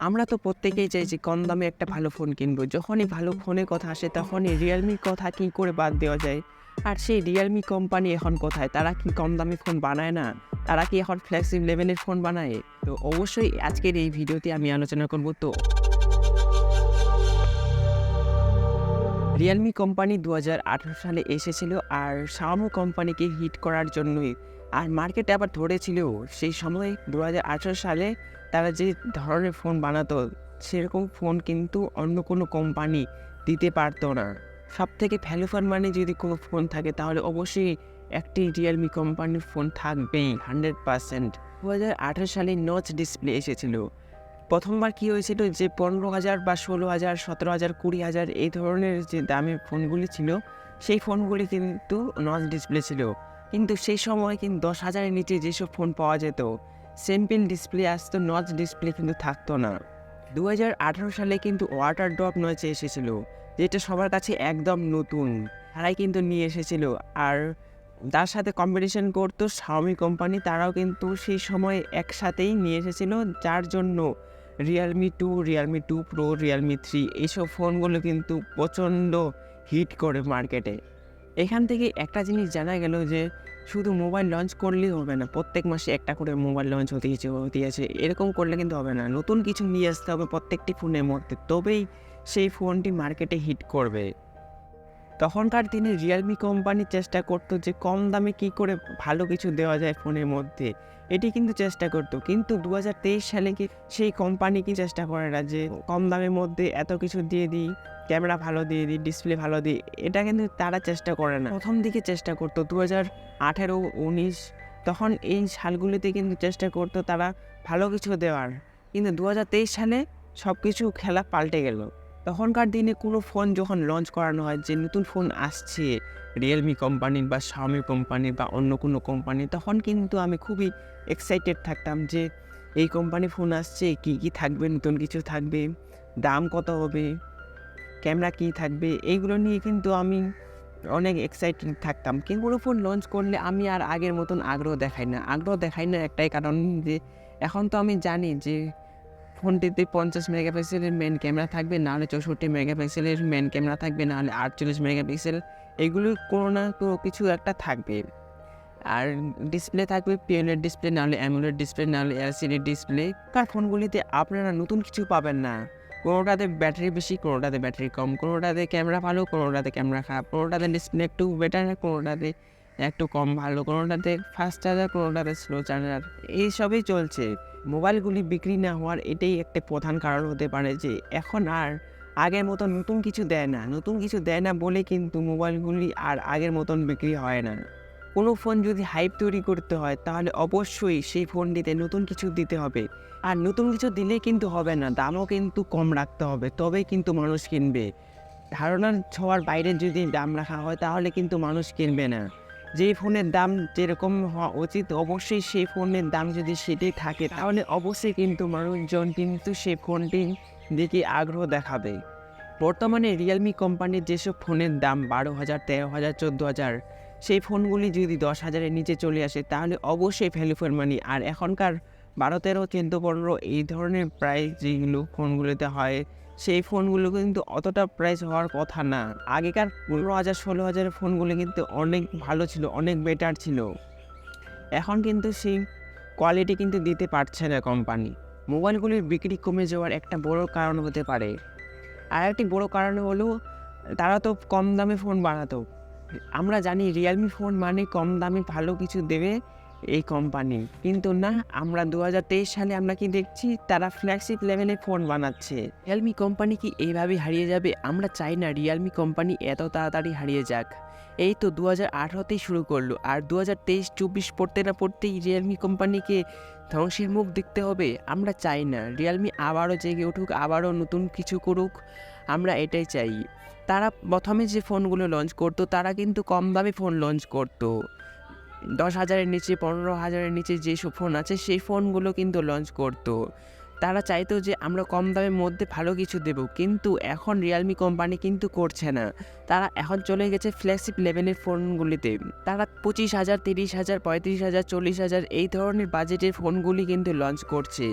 আমরা তো প্রত্যেকেই চাই যে কম দামে একটা ভালো ফোন কিনবো। যখনই ভালো ফোনের কথা আসে তখনই রিয়েলমির কথা কী করে বাদ দেওয়া যায়? আর সেই রিয়েলমি কোম্পানি এখন কোথায়? তারা কি কম দামি ফোন বানায় না? তারা কি এখন ফ্ল্যাগশিপ লেভেলের ফোন বানায়? তো অবশ্যই আজকের এই ভিডিওতে আমি আলোচনা করব। তো রিয়েলমি কোম্পানি 2018 সালে এসেছিল আর শাওমি কোম্পানিকে হিট করার জন্যই। আর মার্কেটে আবার ধরেছিল সেই সময় 2018 সালে তারা যে ধরনের ফোন বানাতো সেরকম ফোন কিন্তু অন্য কোনো কোম্পানি দিতে পারতো না। সবথেকে ভ্যালু ফর মানি যদি কোনো ফোন থাকে তাহলে অবশ্যই একটি রিয়েলমি কোম্পানির ফোন থাকবেই 100%। 2018 সালে নচ ডিসপ্লে এসেছিল। প্রথমবার কী হয়েছিল যে 15,000 বা 16,000, 17,000, 20,000 এই ধরনের যে দামি ফোনগুলি ছিল সেই ফোনগুলি কিন্তু নচ ডিসপ্লে ছিল। কিন্তু সেই সময় কিন্তু 10,000-এর নিচে যেসব ফোন পাওয়া যেত সিম্পল ডিসপ্লে আসতো, নচ ডিসপ্লে কিন্তু থাকতো না। 2018 সালে কিন্তু ওয়াটার ড্রপ নচ এসেছিল, যেটা সবার কাছে একদম নতুন। তারাই কিন্তু নিয়ে এসেছিল আর তার সাথে কম্পিটিশন করতো শাওমি কোম্পানি। তারাও কিন্তু সেই সময় একসাথেই নিয়ে এসেছিল, যার জন্য রিয়েলমি টু প্রো, রিয়েলমি 3 এইসব ফোনগুলো কিন্তু প্রচণ্ড হিট করে মার্কেটে। এখান থেকে একটা জিনিস জানা গেল যে শুধু মোবাইল লঞ্চ করলেই হবে না, প্রত্যেক মাসে একটা করে মোবাইল লঞ্চ হতে আছে এরকম করলে কিন্তু হবে না। নতুন কিছু নিয়ে আসতে হবে প্রত্যেকটি ফোনের মধ্যে, তবেই সেই ফোনটি মার্কেটে হিট করবে। তখনকার দিনে রিয়েলমি কোম্পানি চেষ্টা করতো যে কম দামে কী করে ভালো কিছু দেওয়া যায় ফোনের মধ্যে, এটি কিন্তু চেষ্টা করতো। কিন্তু 2023 সালে কি সেই কোম্পানি কি চেষ্টা করে না যে কম দামের মধ্যে এত কিছু দিয়ে দিই, ক্যামেরা ভালো দিয়ে দিই, ডিসপ্লে ভালো দিই, এটা কিন্তু তারা চেষ্টা করে না। প্রথম দিকে চেষ্টা করতো 2018, 19 তখন এই সালগুলিতে কিন্তু চেষ্টা করতো তারা ভালো কিছু দেওয়ার। কিন্তু 2023 সালে সব কিছু খেলা পাল্টে গেল। তখনকার দিনে কোনো ফোন যখন লঞ্চ করানো হয় যে নতুন ফোন আসছে রিয়েলমি কোম্পানির বা শাওমি কোম্পানির বা অন্য কোনো কোম্পানি, তখন কিন্তু আমি খুবই এক্সাইটেড থাকতাম যে এই কোম্পানি ফোন আসছে, কী কী থাকবে, নতুন কিছু থাকবে, দাম কত হবে, ক্যামেরা কী থাকবে, এইগুলো নিয়ে কিন্তু আমি অনেক এক্সাইটেড থাকতাম। কিন্তু কোনো ফোন লঞ্চ করলে আমি আর আগের মতন আগ্রহ দেখাই না একটাই কারণ যে এখন তো আমি জানি যে ফোনটিতে 50 মেগাপিক্সেলের মেন ক্যামেরা থাকবে, নাহলে 64 মেগাপিক্সেলের মেন ক্যামেরা থাকবে, নাহলে 48 মেগাপিক্সেল, এগুলো কোনো না কোনো কিছু একটা থাকবে। আর ডিসপ্লে থাকবে পিওলের ডিসপ্লে, নাহলে অ্যামোলেড ডিসপ্লে, নাহলে এলসিডি ডিসপ্লে। কার ফোনগুলিতে আপনারা নতুন কিছু পাবেন না। কোনোটাতে ব্যাটারি বেশি, কোনোটাতে ব্যাটারি কম, কোনোটাতে ক্যামেরা ভালো, কোনোটাতে ক্যামেরা খারাপ, কোনোটাতে ডিসপ্লে একটু বেটার, কোনোটাতে একটু কম ভালো, কোনোটাতে ফাস্ট চার্জার, কোনোটাতে স্লো চার্জার, এইসবই চলছে। মোবাইলগুলি বিক্রি না হওয়ার এটাই একটা প্রধান কারণ হতে পারে যে এখন আর আগের মতন নতুন কিছু দেয় না বলে কিন্তু মোবাইলগুলি আর আগের মতন বিক্রি হয় না। কোনো ফোন যদি হাইপ তৈরি করতে হয় তাহলে অবশ্যই সেই ফোনটিতে নতুন কিছু দিতে হবে। আর নতুন কিছু দিলেই কিন্তু হবে না, দামও কিন্তু কম রাখতে হবে, তবেই কিন্তু মানুষ কিনবে। ধারণার ছোঁয়ার বাইরে যদি দাম রাখা হয় তাহলে কিন্তু মানুষ কিনবে না। যেই ফোনের দাম যেরকম হওয়া উচিত অবশ্যই সেই ফোনের দাম যদি সেটাই থাকে তাহলে অবশ্যই কিন্তু মানুষজন কিন্তু সেই ফোনটির দিকে আগ্রহ দেখাবে। বর্তমানে রিয়েলমি কোম্পানির যেসব ফোনের দাম 12,000, 13,000, 14,000, সেই ফোনগুলি যদি 10,000-এর নিচে চলে আসে তাহলে অবশ্যই ভ্যালু ফর মানি। আর এখনকার 12, 13, 14, 15 এই ধরনের প্রাইস যেগুলো ফোনগুলোতে হয় সেই ফোনগুলো কিন্তু অতটা প্রাইস হওয়ার কথা না। আগেকার 15,000, 16,000-এর ফোনগুলো কিন্তু অনেক ভালো ছিল, অনেক বেটার ছিল। এখন কিন্তু সেই কোয়ালিটি কিন্তু দিতে পারছে না কোম্পানি। মোবাইলগুলির বিক্রি কমে যাওয়ার একটা বড় কারণ হতে পারে। আরেকটি বড় কারণ হলো তারা তো কম দামে ফোন বানাতো। আমরা জানি রিয়েলমি ফোন মানে কম দামে ভালো কিছু দেবে এই কোম্পানি, কিন্তু না, আমরা 2023 সালে আমরা কি দেখছি তারা ফ্ল্যাগশিপ লেভেলে ফোন বানাচ্ছে। রিয়েলমি কোম্পানি কি এইভাবে হারিয়ে যাবে? আমরা চাই না রিয়েলমি কোম্পানি এত তাড়াতাড়ি হারিয়ে যাক। এই তো 2018তেই শুরু করলো আর 2023-24 পড়তে না পড়তেই রিয়েলমি কোম্পানিকে ধ্বংসের মুখ দেখতে হবে। আমরা চাই না রিয়েলমি আবারও জেগে উঠুক, আবারও নতুন কিছু করুক, আমরা এটাই চাই। তারা প্রথমে যে ফোনগুলো লঞ্চ করতো তারা কিন্তু কম দামে ফোন লঞ্চ করতো। 10,000-এর নিচে, 15,000-এর নিচে যেসব ফোন আছে সেই ফোনগুলো কিন্তু লঞ্চ করতো। তারা চাইতো যে আমরা কম দামের মধ্যে ভালো কিছু দেব, কিন্তু এখন রিয়েলমি কোম্পানি কিন্তু করছে না। তারা এখন চলে গেছে ফ্ল্যাগশিপ লেভেলের ফোনগুলিতে। তারা 25,000, 30,000, 35,000, 40,000 এই ধরনের বাজেটের ফোনগুলি কিন্তু লঞ্চ করছে।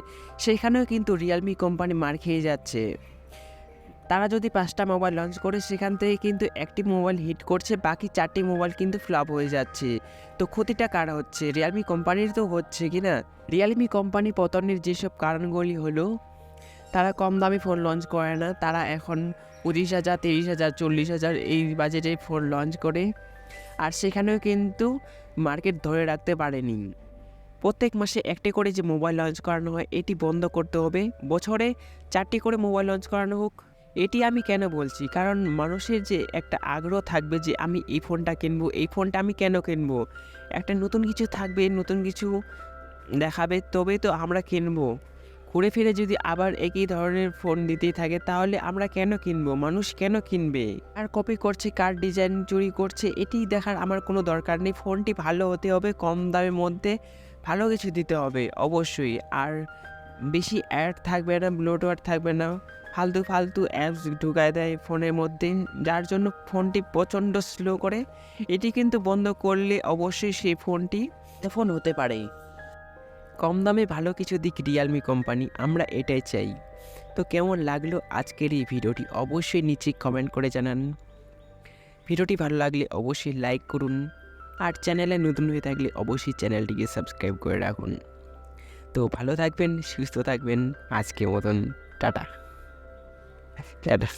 সেখানেও কিন্তু রিয়েলমি কোম্পানি মার খেয়ে যাচ্ছে। তারা যদি 5টা মোবাইল লঞ্চ করে সেখান থেকে কিন্তু একটি মোবাইল হিট করছে, বাকি 4টি মোবাইল কিন্তু ফ্লপ হয়ে যাচ্ছে। তো ক্ষতিটা কার হচ্ছে? রিয়েলমি কোম্পানির তো হচ্ছে, কি না? রিয়েলমি কোম্পানি পতনের যেসব কারণগুলি হলো, তারা কম দামি ফোন লঞ্চ করে না। তারা এখন 25,000, 30,000, 40,000 এই বাজেটে ফোন লঞ্চ করে, আর সেখানেও কিন্তু মার্কেট ধরে রাখতে পারেনি। প্রত্যেক মাসে একটি করে যে মোবাইল লঞ্চ করানো হয় এটি বন্ধ করতে হবে। বছরে 4টি করে মোবাইল লঞ্চ করানো হোক। এটি আমি কেন বলছি? কারণ মানুষের যে একটা আগ্রহ থাকবে যে আমি এই ফোনটা কিনবো, এই ফোনটা আমি কেন কিনবো? একটা নতুন কিছু থাকবে, নতুন কিছু দেখাবে, তবেই তো আমরা কিনবো। ঘুরে ফিরে যদি আবার একই ধরনের ফোন দিতেই থাকে তাহলে আমরা কেন কিনবো? মানুষ কেন কিনবে? আর কপি করছে, কার ডিজাইন চুরি করছে, এটি দেখার আমার কোনো দরকার নেই। ফোনটি ভালো হতে হবে, কম দামের মধ্যে ভালো কিছু দিতে হবে অবশ্যই। আর বেশি অ্যাড থাকবে না, ব্লোটওয়্যার থাকবে না, ফালতু ফালতু অ্যাপস ঢুকায় দেয় ফোনের মধ্যে, যার জন্য ফোনটি প্রচণ্ড স্লো করে। এটি কিন্তু বন্ধ করলে অবশ্যই সেই ফোনটি ফোন হতে পারে। কম দামে ভালো কিছু দিক রিয়েলমি কোম্পানি, আমরা এটাই চাই। তো কেমন লাগলো আজকের এই ভিডিওটি অবশ্যই নিচে কমেন্ট করে জানান। ভিডিওটি ভালো লাগলে অবশ্যই লাইক করুন, আর চ্যানেলে নতুন হয়ে থাকলে অবশ্যই চ্যানেলটিকে সাবস্ক্রাইব করে রাখুন। তো ভালো থাকবেন, সুস্থ থাকবেন, আজকের মতন টাটা টাটা।